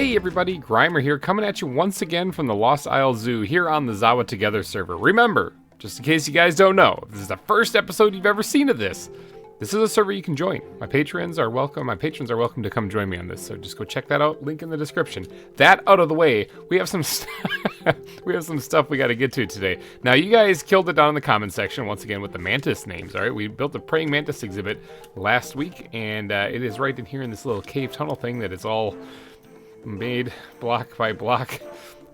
Hey everybody, GReimer here, coming at you once again from the Lost Isle Zoo here on the ZAWA Together server. Remember, just in case you guys don't know, if this is the first episode you've ever seen of this is a server you can join. My patrons are welcome to come join me on this, so just go check that out, link in the description. That out of the way, we have some stuff we got to get to today. Now, you guys killed it down in the comment section once again with the mantis names, all right? We built a praying mantis exhibit last week, and it is right in here in this little cave tunnel thing that is all made block by block.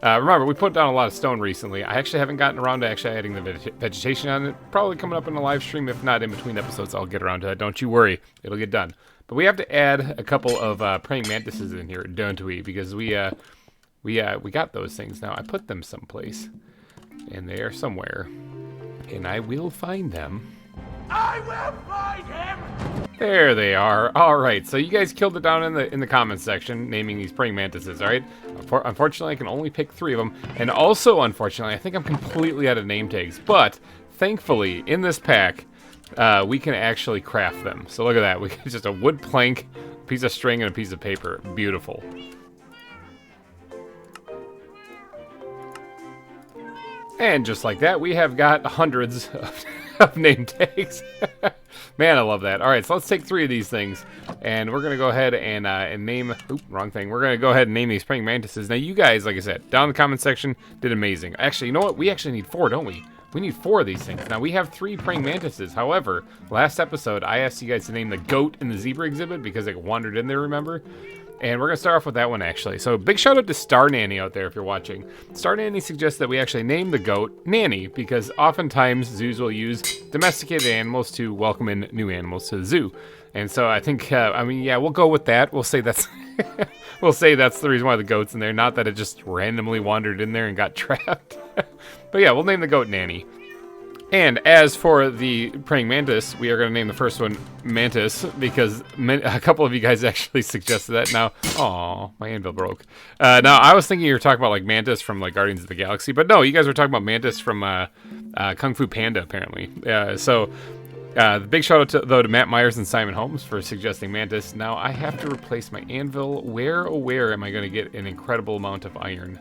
Remember, we put down a lot of stone recently. I actually haven't gotten around to actually adding the vegetation on it. Probably coming up in a live stream. If not, in between episodes, I'll get around to that. Don't you worry. It'll get done. But we have to add a couple of praying mantises in here, don't we? Because we got those things. Now, I put them someplace. And they are somewhere. And I will find them. I will find him! There they are. All right, so you guys killed it down in the comments section, naming these praying mantises. All right. Unfortunately, I can only pick 3 of them, and also unfortunately, I think I'm completely out of name tags. But thankfully, in this pack, we can actually craft them. So look at that. We get just a wood plank, a piece of string, and a piece of paper. Beautiful. And just like that, we have got hundreds of name tags. Man, I love that. All right, so let's take 3 of these things, and we're gonna go ahead and name. Oop, wrong thing. We're gonna go ahead and name these praying mantises. Now, you guys, like I said, down in the comment section, did amazing. Actually, you know what? We actually need 4, don't we? We need 4 of these things. Now, we have 3 praying mantises. However, last episode, I asked you guys to name the goat in the zebra exhibit because it wandered in there. Remember? And we're going to start off with that one, actually. So, big shout out to Star Nanny out there if you're watching. Star Nanny suggests that we actually name the goat Nanny, because oftentimes zoos will use domesticated animals to welcome in new animals to the zoo. And so I think, yeah, we'll go with that. We'll say that's we'll say that's the reason why the goat's in there, not that it just randomly wandered in there and got trapped. But yeah, we'll name the goat Nanny. And as for the praying mantis, we are going to name the first one Mantis, because a couple of you guys actually suggested that. Now, aw, my anvil broke. Now, I was thinking you were talking about like Mantis from like Guardians of the Galaxy, but no, you guys were talking about Mantis from Kung Fu Panda, apparently. The big shout out though to Matt Myers and Simon Holmes for suggesting Mantis. Now, I have to replace my anvil. Where, oh where am I going to get an incredible amount of iron?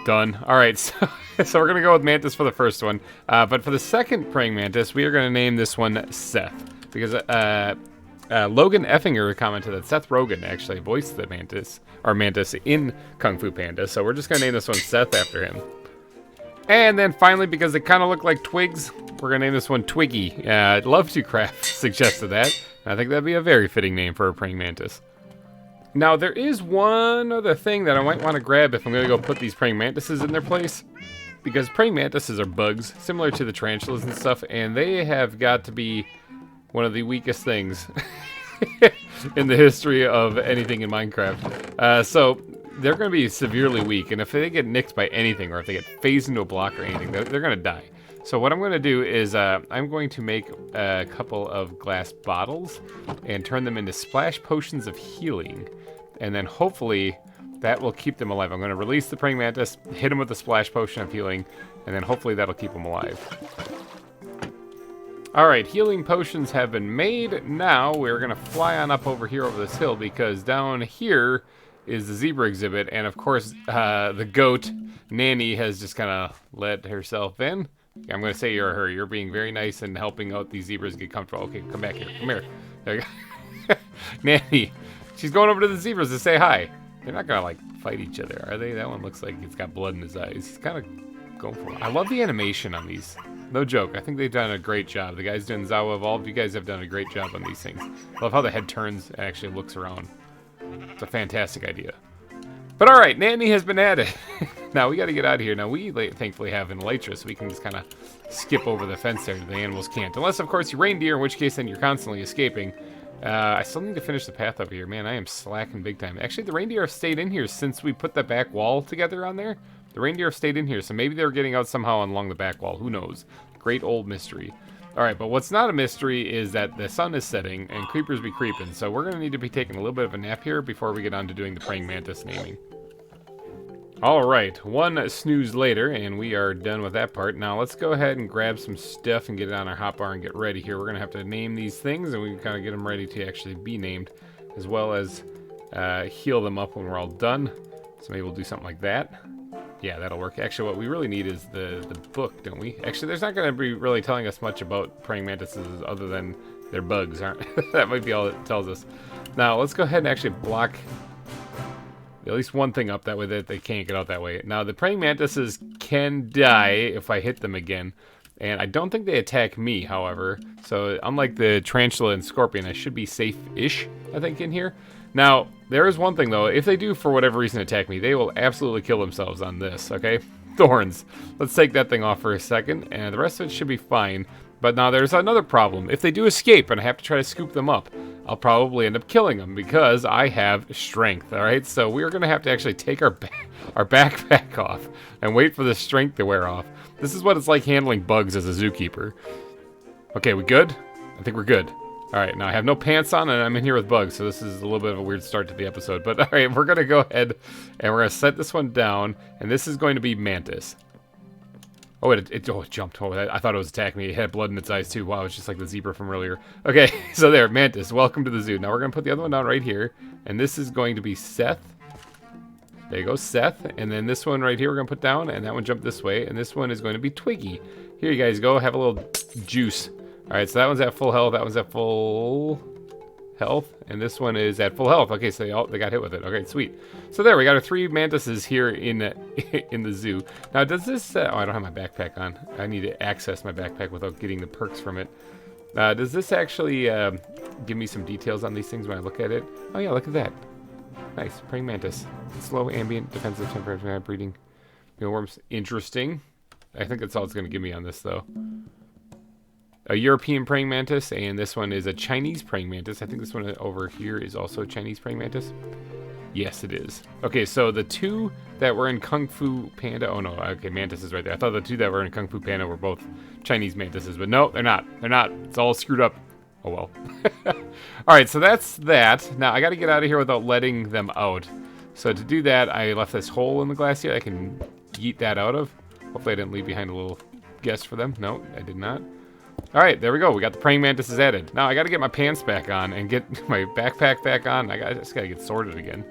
Done. All right, so we're going to go with Mantis for the first one. But for the second praying mantis, we are going to name this one Seth. Because Logan Effinger commented that Seth Rogen actually voiced the mantis in Kung Fu Panda. So we're just going to name this one Seth after him. And then finally, because they kind of look like twigs, we're going to name this one Twiggy. Love to Craft suggested that. I think that'd be a very fitting name for a praying mantis. Now, there is one other thing that I might want to grab if I'm going to go put these praying mantises in their place. Because praying mantises are bugs, similar to the tarantulas and stuff, and they have got to be one of the weakest things in the history of anything in Minecraft. So, they're going to be severely weak, and if they get nicked by anything, or if they get phased into a block or anything, they're going to die. So what I'm going to do is I'm going to make a couple of glass bottles and turn them into splash potions of healing. And then hopefully that will keep them alive. I'm going to release the praying mantis, hit them with a splash potion of healing, and then hopefully that'll keep them alive. Alright, healing potions have been made. Now we're going to fly on up over here over this hill, because down here is the zebra exhibit. And of course, the goat, Nanny, has just kind of let herself in. I'm going to say you're her. You're being very nice and helping out these zebras get comfortable. Okay, come back here. Come here. There you go. Nanny. She's going over to the zebras to say hi. They're not going to, like, fight each other, are they? That one looks like it's got blood in his eyes. He's kind of going for it. I love the animation on these. No joke. I think they've done a great job. The guys doing ZAWA Evolved, you guys have done a great job on these things. I love how the head turns and actually looks around. It's a fantastic idea. But alright, Nanny has been added. Now, we got to get out of here. Now, we thankfully have an elytra, so we can just kind of skip over the fence there. The animals can't. Unless, of course, you're reindeer, in which case then you're constantly escaping. I still need to finish the path over here. Man, I am slacking big time. Actually, the reindeer have stayed in here since we put the back wall together on there. The reindeer have stayed in here, so maybe they're getting out somehow along the back wall. Who knows? Great old mystery. Alright, but what's not a mystery is that the sun is setting and creepers be creeping. So we're going to need to be taking a little bit of a nap here before we get on to doing the praying mantis naming. Alright, one snooze later, and we are done with that part. Now, let's go ahead and grab some stuff and get it on our hotbar and get ready here. We're going to have to name these things, and we can kind of get them ready to actually be named, as well as heal them up when we're all done. So maybe we'll do something like that. Yeah, that'll work. Actually, what we really need is the book, don't we? Actually, there's not going to be really telling us much about praying mantises other than they're bugs, aren't That might be all it tells us. Now, let's go ahead and actually block at least one thing up, that way that they can't get out that way. Now, the praying mantises can die if I hit them again. And I don't think they attack me, however. So, unlike the tarantula and scorpion, I should be safe-ish, I think, in here. Now, there is one thing, though. If they do, for whatever reason, attack me, they will absolutely kill themselves on this, okay? Thorns. Let's take that thing off for a second, and the rest of it should be fine. But now there's another problem. If they do escape and I have to try to scoop them up, I'll probably end up killing them because I have strength, alright? So we're going to have to actually take our backpack off and wait for the strength to wear off. This is what it's like handling bugs as a zookeeper. Okay, we good? I think we're good. Alright, now I have no pants on and I'm in here with bugs, so this is a little bit of a weird start to the episode. But alright, we're going to go ahead and we're going to set this one down, and this is going to be Mantis. Oh, it jumped. Oh, I thought it was attacking me. It had blood in its eyes, too. Wow, it's just like the zebra from earlier. Okay, so there, Mantis, welcome to the zoo. Now we're going to put the other one down right here, and this is going to be Seth. There you go, Seth. And then this one right here we're going to put down, and that one jumped this way, and this one is going to be Twiggy. Here you guys go, have a little juice. All right, so that one's at full health, that one's at full health, and this one is at full health. Okay, so they got hit with it. Okay, sweet. So there, we got our 3 mantises here in the zoo. Now, does this... oh, I don't have my backpack on. I need to access my backpack without getting the perks from it. Does this actually give me some details on these things when I look at it? Oh, yeah, look at that. Nice. Praying mantis. Slow, ambient, defensive, temporary breeding. Mealworms. Interesting. I think that's all it's going to give me on this, though. A European praying mantis, and this one is a Chinese praying mantis. I think this one over here is also a Chinese praying mantis. Yes, it is. Okay, so the 2 that were in Kung Fu Panda... Oh, no. Okay, Mantis is right there. I thought the 2 that were in Kung Fu Panda were both Chinese mantises, but no, they're not. They're not. It's all screwed up. Oh, well. Alright, so that's that. Now, I got to get out of here without letting them out. So to do that, I left this hole in the glass here I can yeet that out of. Hopefully I didn't leave behind a little guest for them. No, I did not. Alright, there we go. We got the praying mantises added. Now I gotta get my pants back on and get my backpack back on. I just gotta get sorted again.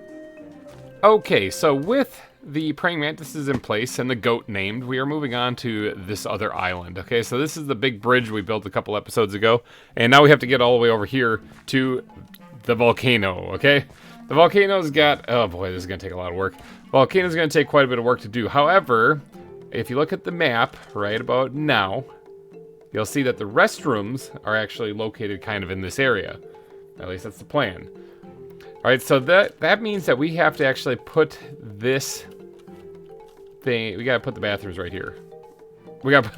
Okay, so with the praying mantises in place and the goat named, we are moving on to this other island. Okay, so this is the big bridge we built a couple episodes ago, and now we have to get all the way over here to the volcano, okay? The volcano's got... Oh boy, this is gonna take a lot of work. Volcano's gonna take quite a bit of work to do. However, if you look at the map right about now, you'll see that the restrooms are actually located kind of in this area. At least that's the plan. Alright, so that means that we have to actually put this thing... We gotta put the bathrooms right here. We gotta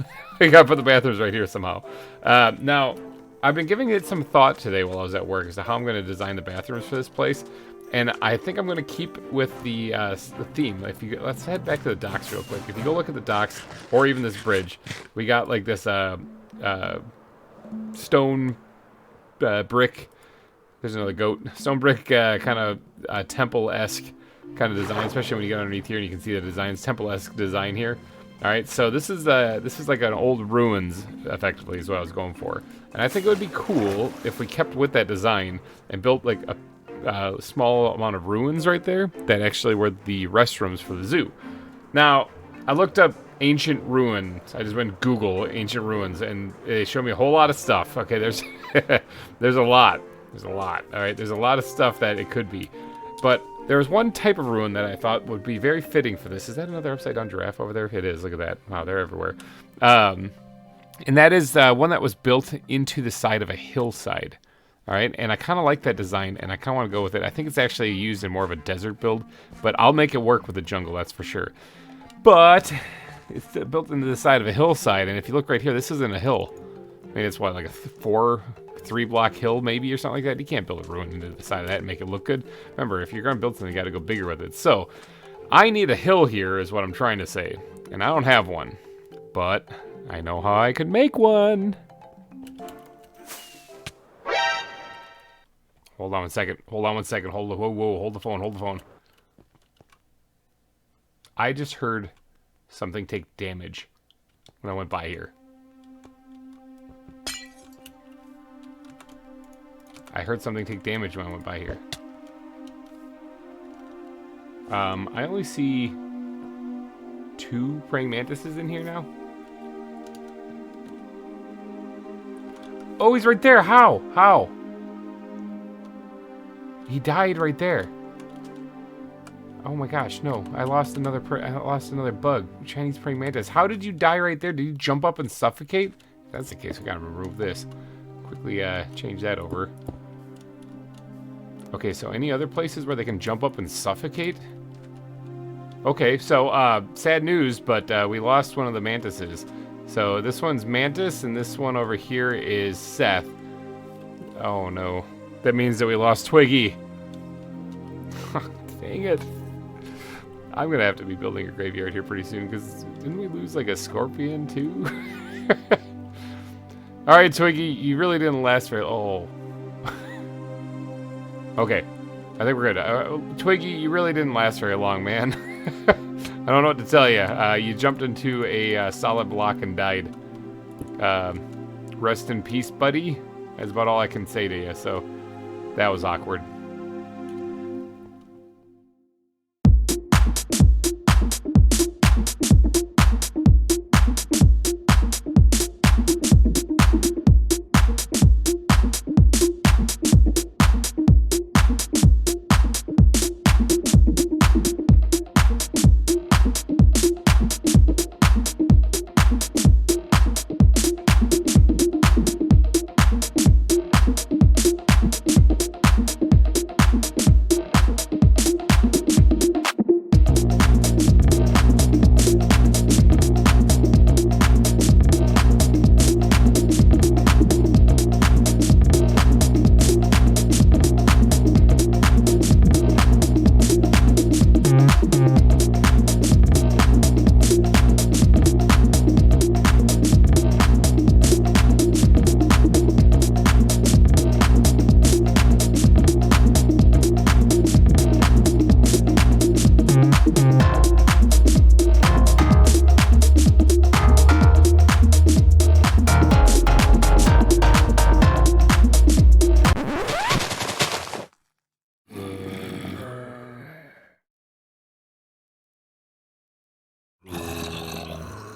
put the bathrooms right here somehow. Now, I've been giving it some thought today while I was at work as to how I'm going to design the bathrooms for this place. And I think I'm going to keep with the theme. Let's head back to the docks real quick. If you go look at the docks, or even this bridge, we got like this stone brick. There's another goat. Stone brick kind of temple-esque kind of design, especially when you get underneath here and you can see the designs. Temple-esque design here. All right, so this is like an old ruins, effectively, is what I was going for. And I think it would be cool if we kept with that design and built like a small amount of ruins right there that actually were the restrooms for the zoo. Now, I looked up ancient ruins. I just went Google ancient ruins, and they showed me a whole lot of stuff. Okay, there's there's a lot. There's a lot. All right, there's a lot of stuff that it could be. But there's one type of ruin that I thought would be very fitting for this. Is that another upside-down giraffe over there? It is. Look at that. Wow, they're everywhere. And that is one that was built into the side of a hillside. All right, and I kind of like that design, and I kind of want to go with it. I think it's actually used in more of a desert build, but I'll make it work with the jungle, that's for sure. But it's built into the side of a hillside, and if you look right here, this isn't a hill. I mean, it's what, like a 3-block hill maybe or something like that? You can't build a ruin into the side of that and make it look good. Remember, if you're going to build something, you got to go bigger with it. So, I need a hill here is what I'm trying to say, and I don't have one, but I know how I could make one. Hold on one second. Hold on one second. Hold the phone. I just heard something take damage when I went by here. I heard something take damage when I went by here. I only see 2 praying mantises in here now. Oh, he's right there. How? How? He died right there. Oh my gosh, no. I lost another bug. Chinese praying mantis. How did you die right there? Did you jump up and suffocate? If that's the case, we gotta remove this. Quickly change that over. Okay, so any other places where they can jump up and suffocate? Okay, so sad news, but we lost one of the mantises. So this one's Mantis, and this one over here is Seth. Oh no. That means that we lost Twiggy. Dang it. I'm gonna have to be building a graveyard here pretty soon, because didn't we lose like a scorpion too? Alright, Twiggy, you really didn't last very... Oh. Okay. I think we're good. Twiggy, you really didn't last very long, man. I don't know what to tell you. You jumped into a solid block and died. Rest in peace, buddy. That's about all I can say to you, so that was awkward.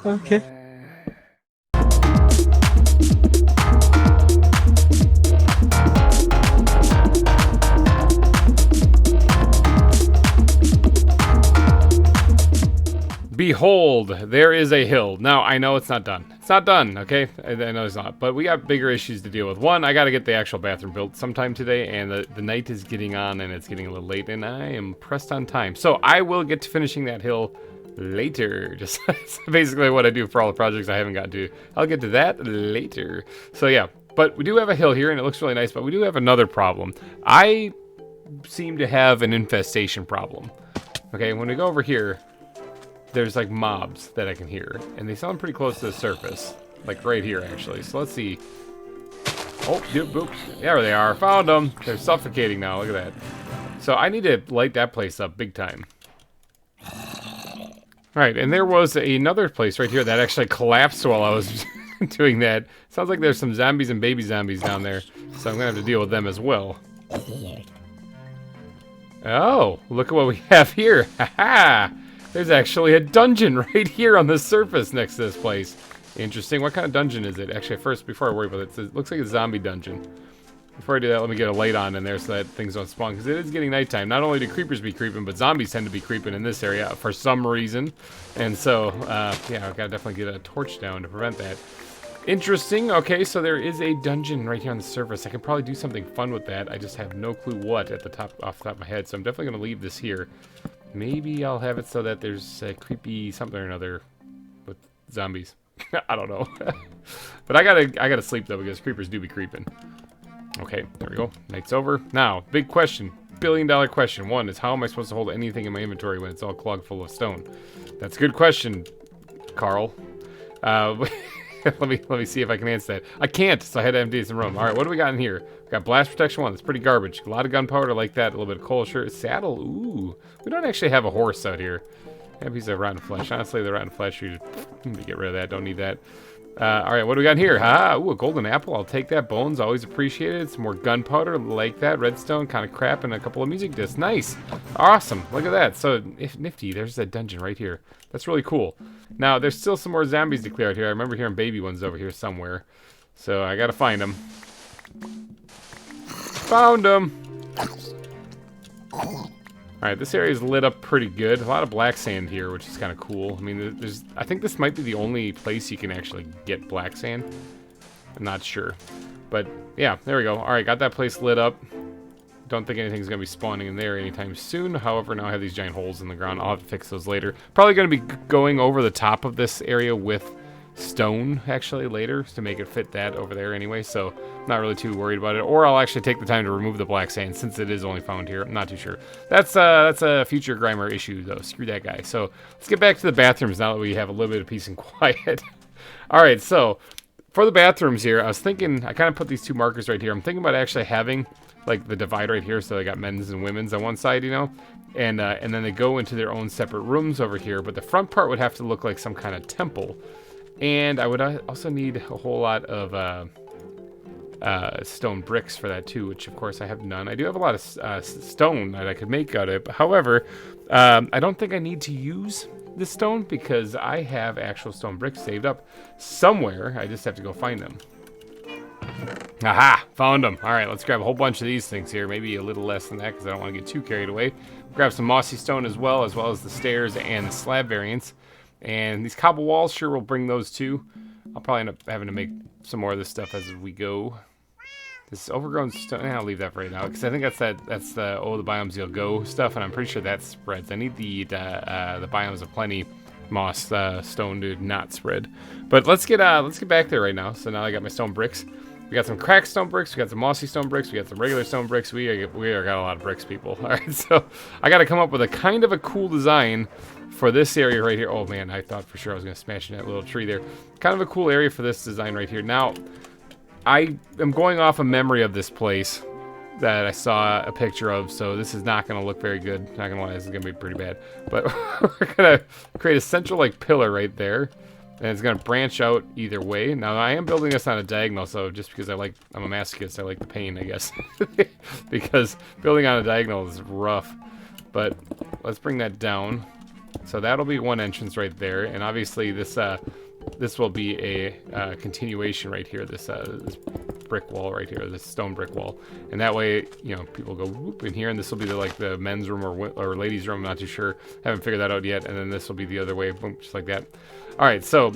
Okay. Behold, there is a hill. Now, I know it's not done. It's not done, okay? I know it's not. But we got bigger issues to deal with. One, I got to get the actual bathroom built sometime today, and the night is getting on, and it's getting a little late, and I am pressed on time. So I will get to finishing that hill later. Just basically what I do for all the projects I haven't gotten to. I'll get to that later. So yeah, but we do have a hill here, and it looks really nice, but we do have another problem. I seem to have an infestation problem. Okay, when we go over here, there's like mobs that I can hear, and they sound pretty close to the surface, like right here actually. So let's see. Oh, yep, boop. There they are. Found them. They're suffocating now. Look at that. So I need to light that place up big time. All right, and there was another place right here that actually collapsed while I was doing that. Sounds like there's some zombies and baby zombies down there, so I'm gonna have to deal with them as well. Oh, look at what we have here. Haha! There's actually a dungeon right here on the surface next to this place. Interesting. What kind of dungeon is it? Actually, first, before I worry about it, it looks like a zombie dungeon. Before I do that, let me get a light on in there so that things don't spawn, because it is getting nighttime. Not only do creepers be creeping, but zombies tend to be creeping in this area for some reason. And so, yeah, I've got to definitely get a torch down to prevent that. Interesting. Okay, so there is a dungeon right here on the surface. I can probably do something fun with that. I just have no clue what off the top of my head, so I'm definitely going to leave this here. Maybe I'll have it so that there's a creepy something or another with zombies. I don't know. But I gotta sleep though, because creepers do be creeping. Okay, there we go. Night's over. Now, big question. $1 billion question. One is, how am I supposed to hold anything in my inventory when it's all clogged full of stone? That's a good question, Carl. Let me see if I can answer that. I can't, so I had to empty some room. All right, what do we got in here? We got blast protection 1. That's pretty garbage. A lot of gunpowder like that. A little bit of coal shirt. Saddle. Ooh. We don't actually have a horse out here. Yeah, piece of rotten flesh. Honestly, the rotten flesh, you need to get rid of that. Don't need that. All right, what do we got here? Ah, ooh, a golden apple. I'll take that. Bones, always appreciated. Some more gunpowder, like that. Redstone, kind of crap, and a couple of music discs. Nice. Awesome. Look at that. So, if nifty, there's that dungeon right here. That's really cool. Now, there's still some more zombies to clear out here. I remember hearing baby ones over here somewhere. So, I gotta find them. Found them. Alright, this area is lit up pretty good. A lot of black sand here, which is kind of cool. I mean, I think this might be the only place you can actually get black sand. I'm not sure. But, yeah, there we go. Alright, got that place lit up. Don't think anything's going to be spawning in there anytime soon. However, now I have these giant holes in the ground. I'll have to fix those later. Probably going to be going over the top of this area with stone, actually, later, to make it fit that over there anyway. So, not really too worried about it. Or I'll actually take the time to remove the black sand, since it is only found here. I'm not too sure. That's a future GReimer issue, though. Screw that guy. So, let's get back to the bathrooms now that we have a little bit of peace and quiet. Alright, so, for the bathrooms here, I was thinking, I kind of put these two markers right here. I'm thinking about actually having, like, the divide right here, so they got men's and women's on one side, you know? And then they go into their own separate rooms over here, but the front part would have to look like some kind of temple. And I would also need a whole lot of stone bricks for that too, which of course I have none. I do have a lot of stone that I could make out of it. But however, I don't think I need to use this stone because I have actual stone bricks saved up somewhere. I just have to go find them. Aha! Found them. All right, let's grab a whole bunch of these things here. Maybe a little less than that because I don't want to get too carried away. Grab some mossy stone as well as the stairs and the slab variants. And these cobble walls, sure, we'll bring those too. I'll probably end up having to make some more of this stuff as we go. This overgrown stone, I'll leave that for right now, because I think that's the the biomes you'll go stuff, and I'm pretty sure that spreads. I need the biomes of plenty moss stone to not spread. But let's get back there right now. So now I got my stone bricks. We got some cracked stone bricks, we got some mossy stone bricks, we got some regular stone bricks. We are got a lot of bricks, people. All right, so I got to come up with a kind of a cool design for this area right here. Oh man, I thought for sure I was going to smash in that little tree there. Kind of a cool area for this design right here. Now, I am going off a memory of this place that I saw a picture of, so this is not going to look very good. Not going to lie, this is going to be pretty bad. But we're going to create a central like pillar right there. And it's going to branch out either way. Now, I am building this on a diagonal, so just because I'm a masochist, I like the pain, I guess. Because building on a diagonal is rough. But let's bring that down. So that'll be one entrance right there. And obviously this will be a continuation right here, this brick wall right here, this stone brick wall. And that way, you know, people go whoop in here, and this will be the men's room or ladies' room, I'm not too sure. Haven't figured that out yet. And then this will be the other way, boom, just like that. All right, so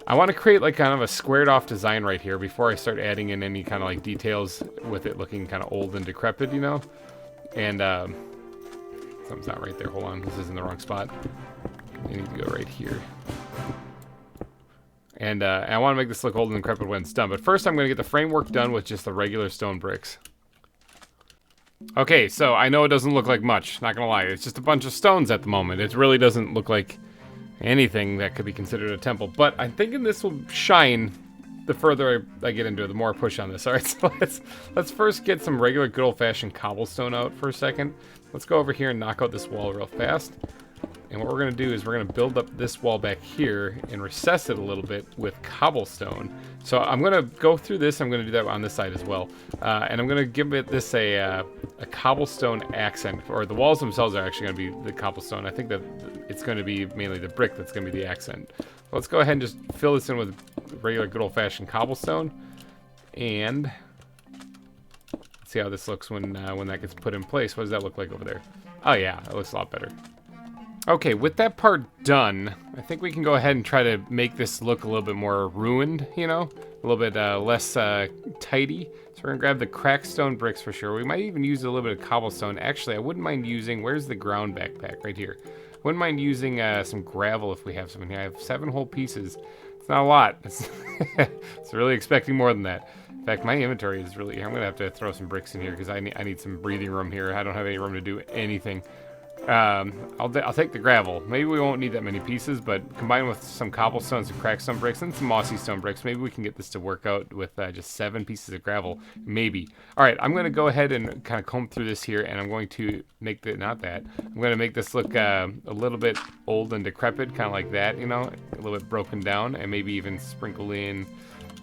I want to create like kind of a squared off design right here before I start adding in any kind of like details with it looking kind of old and decrepit, you know? And something's not right there. Hold on, this is in the wrong spot. I need to go right here. And I want to make this look old and decrepit when it's done. But first I'm going to get the framework done with just the regular stone bricks. Okay, so I know it doesn't look like much, not going to lie. It's just a bunch of stones at the moment. It really doesn't look like anything that could be considered a temple. But I'm thinking this will shine the further I get into it, the more I push on this. All right, so let's first get some regular good old-fashioned cobblestone out for a second. Let's go over here and knock out this wall real fast. And what we're going to do is we're going to build up this wall back here and recess it a little bit with cobblestone. So I'm going to go through this. I'm going to do that on this side as well. And I'm going to give it this a cobblestone accent. Or the walls themselves are actually going to be the cobblestone. I think that it's going to be mainly the brick that's going to be the accent. Let's go ahead and just fill this in with regular good old-fashioned cobblestone. And let's see how this looks when that gets put in place. What does that look like over there? Oh yeah, that looks a lot better. Okay, with that part done, I think we can go ahead and try to make this look a little bit more ruined, you know? A little bit less tidy. So we're going to grab the cracked stone bricks for sure. We might even use a little bit of cobblestone. Actually, I wouldn't mind using... Where's the ground backpack? Right here. Wouldn't mind using some gravel if we have some in here. I have 7 whole pieces. It's not a lot. It's really expecting more than that. In fact, my inventory is really... I'm going to have to throw some bricks in here because I need some breathing room here. I don't have any room to do anything. I'll take the gravel. Maybe we won't need that many pieces, but combined with some cobblestone, some cracked stone bricks, and some mossy stone bricks, maybe we can get this to work out with just 7 pieces of gravel. Maybe. All right, I'm going to go ahead and kind of comb through this here, and I'm going to make the I'm going to make this look a little bit old and decrepit, kind of like that, you know, a little bit broken down, and maybe even sprinkle in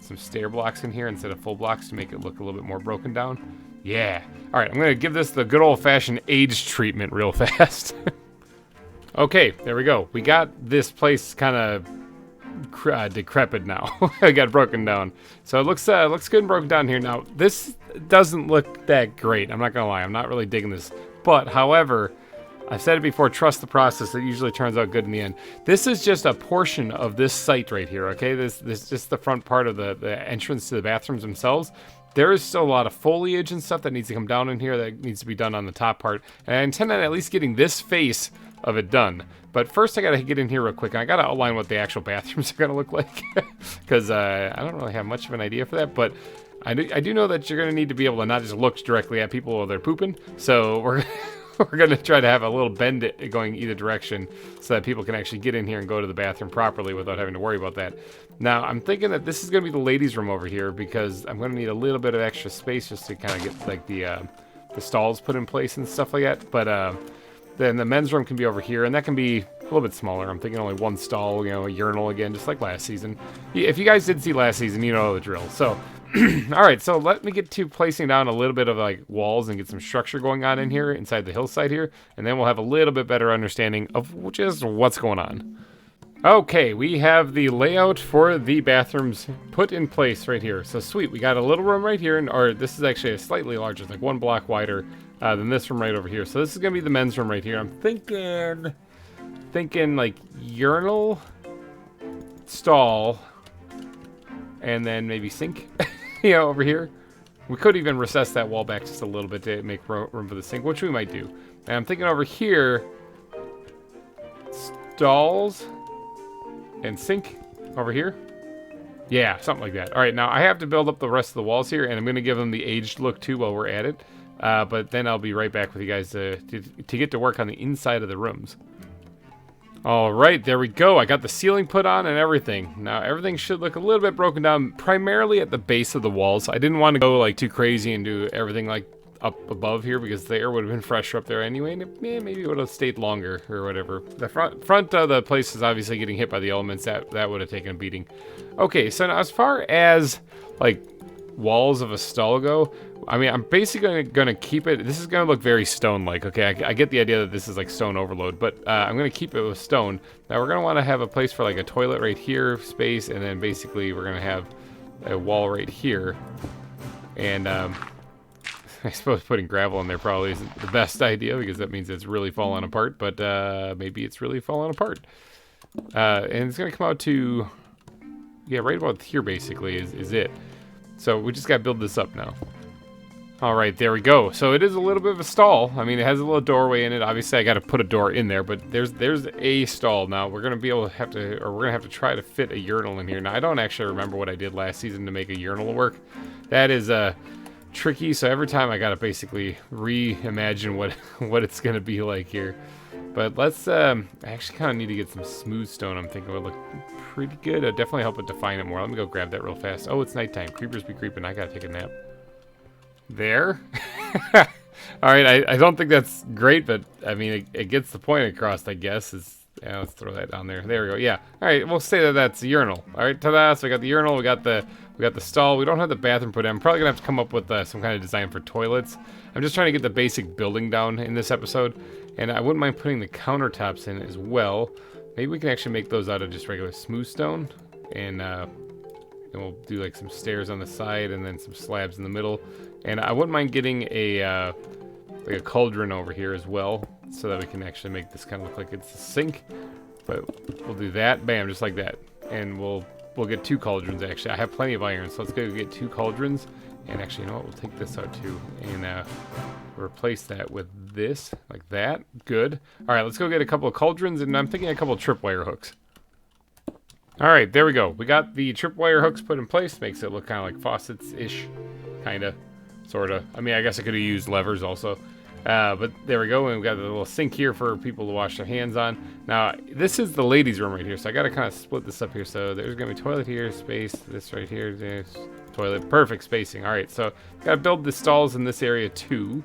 some stair blocks in here instead of full blocks to make it look a little bit more broken down. Yeah. All right, I'm going to give this the good old-fashioned age treatment real fast. Okay, there we go. We got this place kind of decrepit now. I got broken down. So it looks good and broken down here. Now, this doesn't look that great. I'm not going to lie. I'm not really digging this. But, however, I've said it before, trust the process. It usually turns out good in the end. This is just a portion of this site right here, okay? This just the front part of the entrance to the bathrooms themselves. There is still a lot of foliage and stuff that needs to come down in here that needs to be done on the top part. And I intend on at least getting this face of it done. But first I gotta get in here real quick, and I gotta outline what the actual bathrooms are gonna look like. Because I don't really have much of an idea for that, but I do know that you're gonna need to be able to not just look directly at people while they're pooping. So we're gonna try to have a little bend going either direction so that people can actually get in here and go to the bathroom properly without having to worry about that. Now, I'm thinking that this is gonna be the ladies' room over here because I'm gonna need a little bit of extra space just to kind of get like the stalls put in place and stuff like that. But then the men's room can be over here, and that can be a little bit smaller. I'm thinking only 1 stall, you know, a urinal again, just like last season. If you guys did see last season, you know the drill. So, all right, so let me get to placing down a little bit of like walls and get some structure going on in here inside the hillside here, and then we'll have a little bit better understanding of just what's going on. Okay, we have the layout for the bathrooms put in place right here. So sweet, we got a little room right here, or this is actually a slightly larger, it's like 1 block wider than this room right over here. So this is gonna be the men's room right here. I'm thinking like urinal, stall, and then maybe sink, you know, over here. We could even recess that wall back just a little bit to make room for the sink, which we might do. And I'm thinking over here, stalls and sink over here. Yeah, something like that. All right, now I have to build up the rest of the walls here, and I'm going to give them the aged look too while we're at it. But then I'll be right back with you guys to get to work on the inside of the rooms. All right, there we go. I got the ceiling put on and everything. Now everything should look a little bit broken down, primarily at the base of the walls. I didn't want to go like too crazy and do everything like up above here because the air would have been fresher up there anyway, and maybe it would have stayed longer or whatever. The front of the place is obviously getting hit by the elements. That would have taken a beating. Okay, so now as far as like walls of a stall go, I mean, I'm basically gonna keep it. This is gonna look very stone-like. Okay, I get the idea that this is like stone overload, but I'm gonna keep it with stone. Now we're gonna want to have a place for like a toilet right here, space, and then basically we're gonna have a wall right here, and I suppose putting gravel in there probably isn't the best idea because that means it's really falling apart, but maybe it's really falling apart. And it's going to come out to, yeah, right about here basically is it. So we just got to build this up now. All right, there we go. So it is a little bit of a stall. I mean, it has a little doorway in it. Obviously, I got to put a door in there, but there's a stall. Now, we're going to be able to we're going to have to try to fit a urinal in here. Now, I don't actually remember what I did last season to make a urinal work. That is tricky, so every time I gotta basically reimagine what it's gonna be like here. But let's I actually kind of need to get some smooth stone. I'm thinking would look pretty good. It'll definitely help it define it more. Let me go grab that real fast. Oh, it's nighttime. Creepers be creeping. I gotta take a nap. There. All right, I don't think that's great, but I mean it gets the point across, I guess. Yeah, let's throw that down there. There we go. Yeah. All right, we'll say that that's a urinal. All right, ta-da! So we got the urinal. We got the stall. We don't have the bathroom put in. I'm probably gonna have to come up with some kind of design for toilets. I'm just trying to get the basic building down in this episode, and I wouldn't mind putting the countertops in as well. Maybe we can actually make those out of just regular smooth stone, and we'll do like some stairs on the side and then some slabs in the middle. And I wouldn't mind getting a like a cauldron over here as well, so that we can actually make this kind of look like it's a sink. But we'll do that, bam, just like that, and we'll get 2 cauldrons. Actually, I have plenty of iron, so let's go get 2 cauldrons. And actually, you know what? We'll take this out too and replace that with this, like that. Good. All right, let's go get a couple of cauldrons, and I'm thinking a couple of tripwire hooks. All right, there we go. We got the tripwire hooks put in place. Makes it look kind of like faucets-ish, kind of, sort of. I mean, I guess I could have used levers also. But there we go, and we've got a little sink here for people to wash their hands on. Now, this is the ladies' room right here, so I got to kind of split this up here. So there's going to be toilet here, space, this right here, there's toilet, perfect spacing. All right, so got to build the stalls in this area too.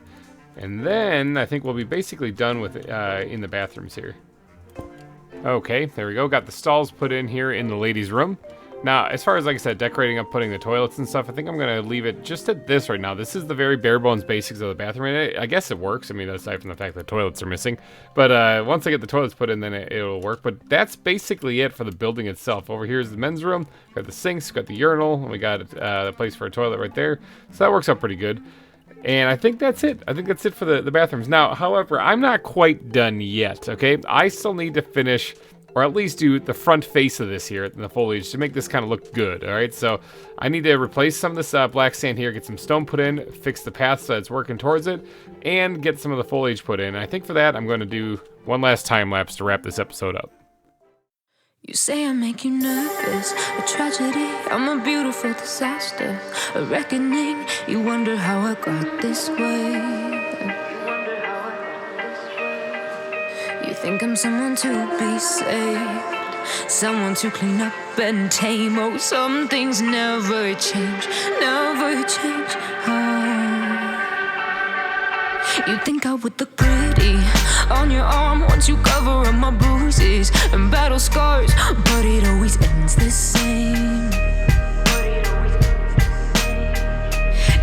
And then I think we'll be basically done with it in the bathrooms here. Okay, there we go. Got the stalls put in here in the ladies' room. Now, as far as, like I said, decorating up, putting the toilets and stuff, I think I'm going to leave it just at this right now. This is the very bare bones basics of the bathroom. And I guess it works. I mean, aside from the fact that toilets are missing. But once I get the toilets put in, then it'll work. But that's basically it for the building itself. Over here is the men's room. Got the sinks, got the urinal, and we got the place for a toilet right there. So that works out pretty good. And I think that's it. I think that's it for the bathrooms. Now, however, I'm not quite done yet, okay? I still need to finish, or at least do the front face of this here in the foliage to make this kind of look good, all right? So I need to replace some of this black sand here, get some stone put in, fix the path so it's working towards it, and get some of the foliage put in. And I think for that, I'm going to do one last time lapse to wrap this episode up. You say I make you nervous, a tragedy, I'm a beautiful disaster, a reckoning, you wonder how I got this way. You think I'm someone to be saved, someone to clean up and tame. Oh, some things never change, never change. You think I would look pretty on your arm once you cover up my bruises and battle scars, but it always ends the same.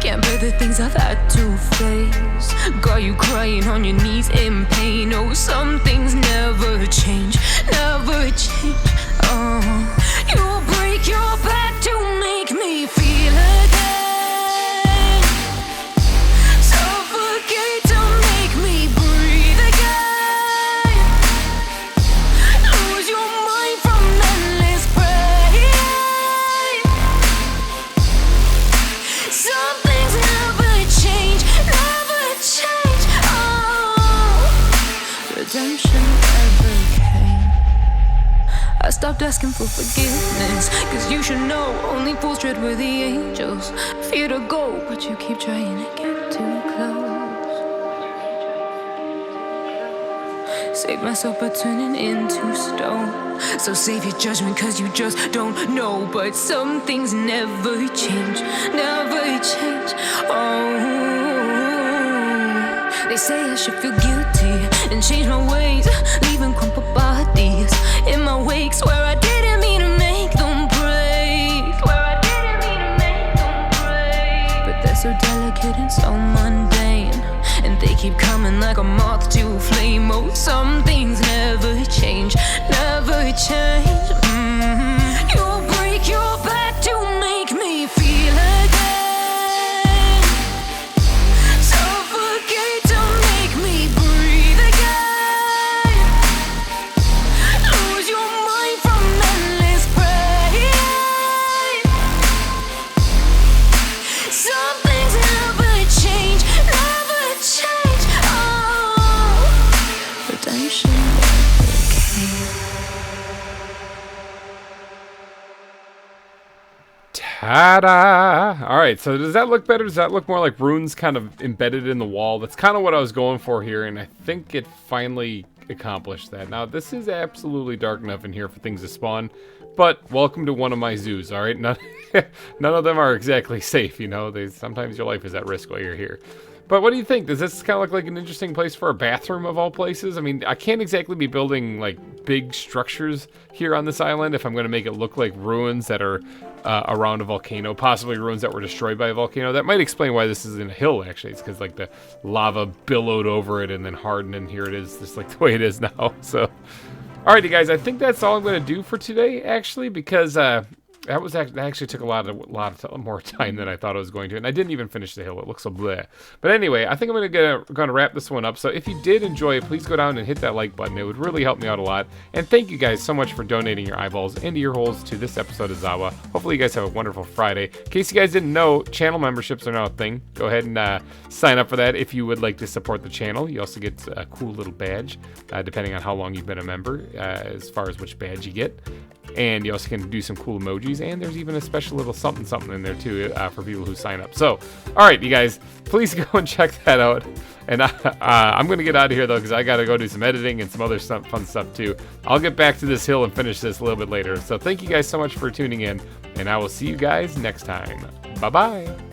Can't bear the things I've had to face, got you crying on your knees in pain. Oh, some things never change, never change. You'll break your back to make me feel again. I stopped asking for forgiveness, cause you should know only fools tread where the angels fear to go, but you keep trying to get too close. Save myself by turning into stone, so save your judgment cause you just don't know. But some things never change, never change. They say I should feel guilty and change my ways, leaving crumpled bodies in my wake. Swear I didn't mean to make them break, swear I didn't mean to make them break. But they're so delicate and so mundane, and they keep coming like a moth to a flame. Oh, some things never change, never change. You'll break your back to make me feel again. Ta-da! Alright, so does that look better? Does that look more like runes kind of embedded in the wall? That's kind of what I was going for here, and I think it finally accomplished that. Now, this is absolutely dark enough in here for things to spawn, but welcome to one of my zoos, alright? None of them are exactly safe, you know? Sometimes your life is at risk while you're here. But what do you think? Does this kind of look like an interesting place for a bathroom of all places? I mean, I can't exactly be building, like, big structures here on this island if I'm going to make it look like ruins that are around a volcano, possibly ruins that were destroyed by a volcano. That might explain why this is in a hill, actually. It's because, like, the lava billowed over it and then hardened, and here it is, just like the way it is now. So, alrighty, guys, I think that's all I'm going to do for today, actually, because that actually took a lot more time than I thought it was going to, and I didn't even finish the hill. It looks so bleh. But anyway, I think I'm gonna wrap this one up. So if you did enjoy it, please go down and hit that like button. It would really help me out a lot. And thank you guys so much for donating your eyeballs and ear holes to this episode of ZAWA. Hopefully you guys have a wonderful Friday. In case you guys didn't know, channel memberships are now a thing. Go ahead and sign up for that if you would like to support the channel. You also get a cool little badge, depending on how long you've been a member, as far as which badge you get. and you also can do some cool emojis, and there's even a special little something in there too for people who sign up. So, all right, you guys, please go and check that out. And I'm going to get out of here, though, because I got to go do some editing and some other fun stuff, too. I'll get back to this hill and finish this a little bit later. So thank you guys so much for tuning in, and I will see you guys next time. Bye-bye.